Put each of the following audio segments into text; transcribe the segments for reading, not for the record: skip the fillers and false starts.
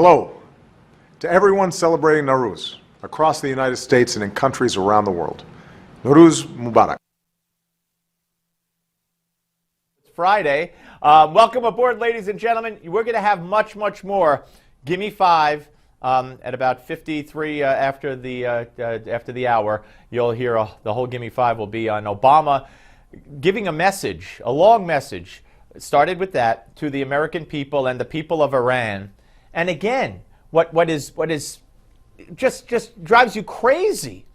Hello to everyone celebrating Nowruz across the United States and in countries around the world. Nowruz Mubarak. It's Friday. Welcome aboard, ladies and gentlemen. We're going to have much, much more. Gimme 5 at about 53 after the hour. You'll hear the whole Gimme 5 will be on Obama giving a message, a long message. It started with that to the American people and the people of Iran. And again, what is just drives you crazy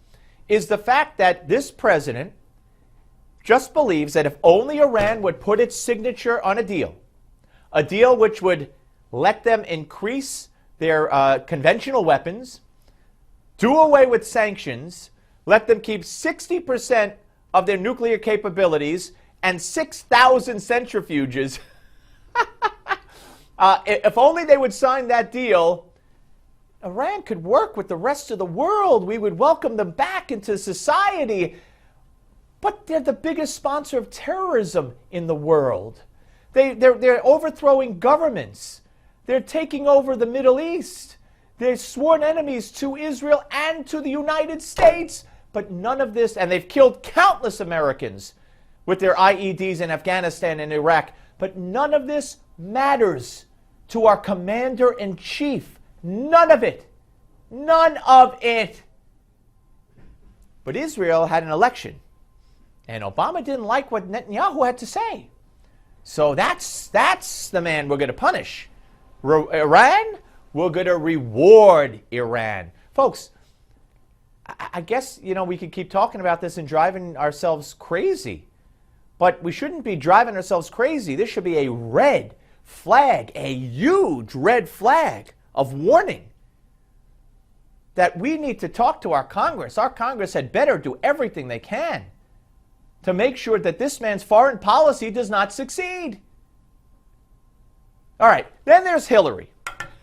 is the fact that this president just believes that if only Iran would put its signature on a deal which would let them increase their conventional weapons, do away with sanctions, let them keep 60% of their nuclear capabilities and 6,000 centrifuges. If only they would sign that deal, Iran could work with the rest of the world. We would welcome them back into society. But they're the biggest sponsor of terrorism in the world. They're overthrowing governments. They're taking over the Middle East. They're sworn enemies to Israel and to the United States. But none of this, and they've killed countless Americans with their IEDs in Afghanistan and Iraq. But none of this matters to our commander-in-chief. None of it. None of it. But Israel had an election. And Obama didn't like what Netanyahu had to say. So that's the man we're going to punish. Iran, we're going to reward Iran. Folks, I guess, we could keep talking about this and driving ourselves crazy. But we shouldn't be driving ourselves crazy. This should be a red flag, a huge red flag of warning that we need to talk to our Congress. Our Congress had better do everything they can to make sure that this man's foreign policy does not succeed. All right, then there's Hillary.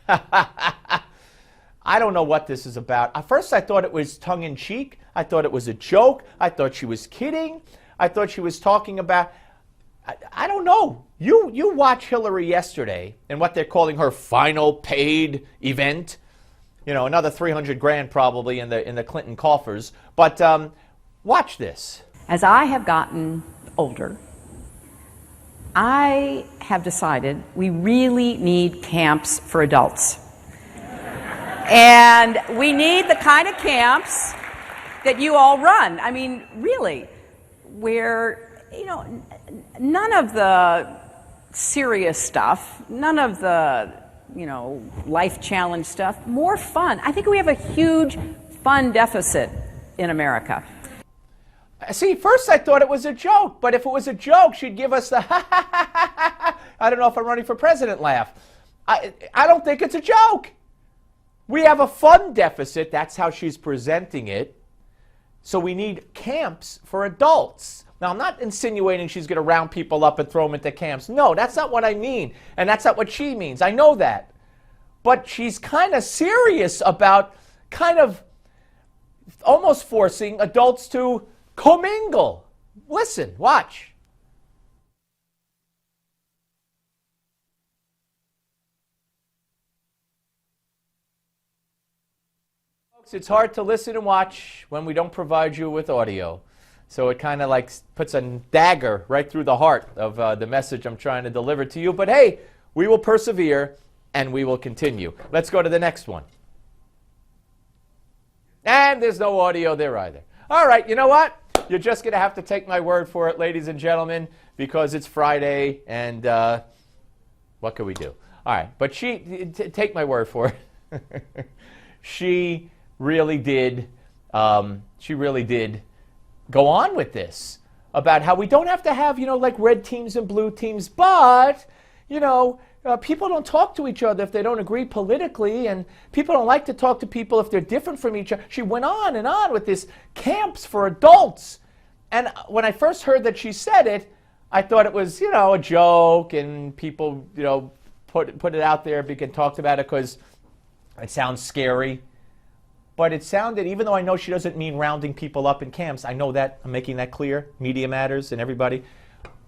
I don't know what this is about. At first I thought it was tongue-in-cheek. I thought it was a joke. I thought she was kidding. I thought she was talking about, I don't know. You watch Hillary yesterday and what they're calling her final paid event. Another 300 grand probably in the Clinton coffers. But watch this. As I have gotten older, I have decided we really need camps for adults. And we need the kind of camps that you all run. I mean, really, where, none of the serious stuff, none of the, life challenge stuff, more fun. I think we have a huge fun deficit in America. See, first I thought it was a joke, but if it was a joke, she'd give us the I don't know if I'm running for president laugh. I don't think it's a joke. We have a fun deficit. That's how she's presenting it. So we need camps for adults. Now, I'm not insinuating she's going to round people up and throw them into camps. No, that's not what I mean. And that's not what she means. I know that. But she's kind of serious about kind of almost forcing adults to commingle. Listen, watch. Folks, it's hard to listen and watch when we don't provide you with audio. So it kind of like puts a dagger right through the heart of the message I'm trying to deliver to you. But hey, we will persevere and we will continue. Let's go to the next one. And there's no audio there either. All right, you know what? You're just going to have to take my word for it, ladies and gentlemen, because it's Friday and what can we do? All right, but take my word for it. She really did go on with this about how we don't have to have, like red teams and blue teams, but, people don't talk to each other if they don't agree politically, and people don't like to talk to people if they're different from each other. She went on and on with this camps for adults. And when I first heard that she said it, I thought it was, a joke, and people, put it out there, and talked about it because it sounds scary. But it sounded, even though I know she doesn't mean rounding people up in camps, I know that, I'm making that clear, Media Matters and everybody.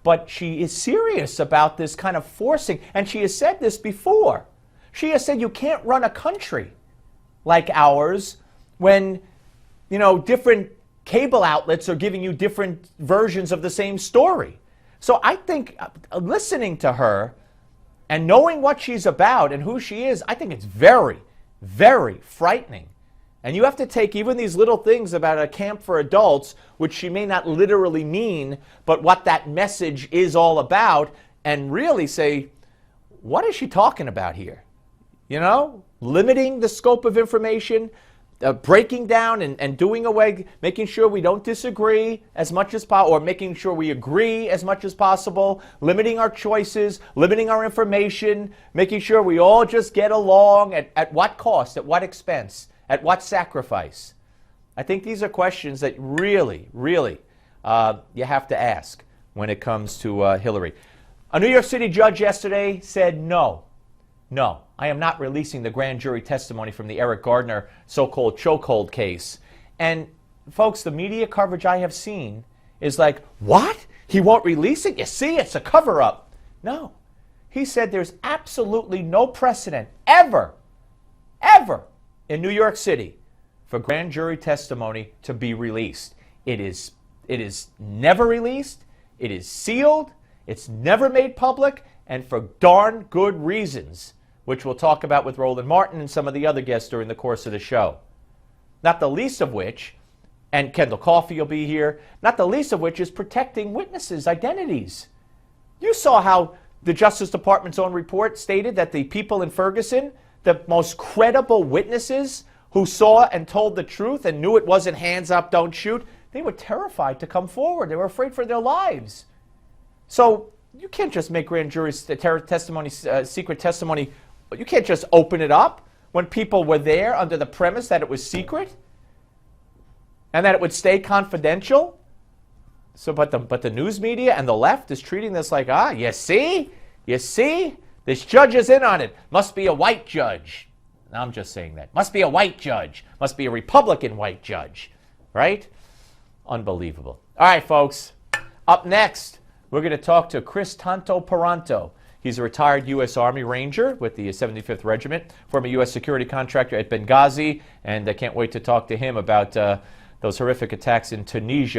But she is serious about this kind of forcing, and she has said this before. She has said you can't run a country like ours when, different cable outlets are giving you different versions of the same story. So I think listening to her and knowing what she's about and who she is, I think it's very, very frightening. And you have to take even these little things about a camp for adults, which she may not literally mean, but what that message is all about, and really say, what is she talking about here? Limiting the scope of information, breaking down and doing away, making sure we don't disagree as much as possible, or making sure we agree as much as possible, limiting our choices, limiting our information, making sure we all just get along at what cost, at what expense, at what sacrifice. I think these are questions that really, really you have to ask when it comes to Hillary. A New York City judge yesterday said no, I am not releasing the grand jury testimony from the Eric Gardner so-called chokehold case. And folks, the media coverage I have seen is like, what? He won't release it? You see, it's a cover-up. No. He said there's absolutely no precedent ever in New York City for grand jury testimony to be released. It is never released. It is sealed. It's never made public, and for darn good reasons, which we'll talk about with Roland Martin and some of the other guests during the course of the show. Not the least of which, and Kendall Coffey will be here, not the least of which is protecting witnesses' identities. You saw how the Justice Department's own report stated that the people in Ferguson, the most credible witnesses who saw and told the truth and knew it wasn't hands up, don't shoot, they were terrified to come forward. They were afraid for their lives. So you can't just make grand jury testimony, secret testimony. You can't just open it up when people were there under the premise that it was secret and that it would stay confidential. So, but the news media and the left is treating this like, you see, this judge is in on it. Must be a white judge. No, I'm just saying that. Must be a white judge. Must be a Republican white judge, right? Unbelievable. All right, folks. Up next, we're going to talk to Chris Tanto Paranto. He's a retired U.S. Army Ranger with the 75th Regiment, former U.S. security contractor at Benghazi, and I can't wait to talk to him about those horrific attacks in Tunisia.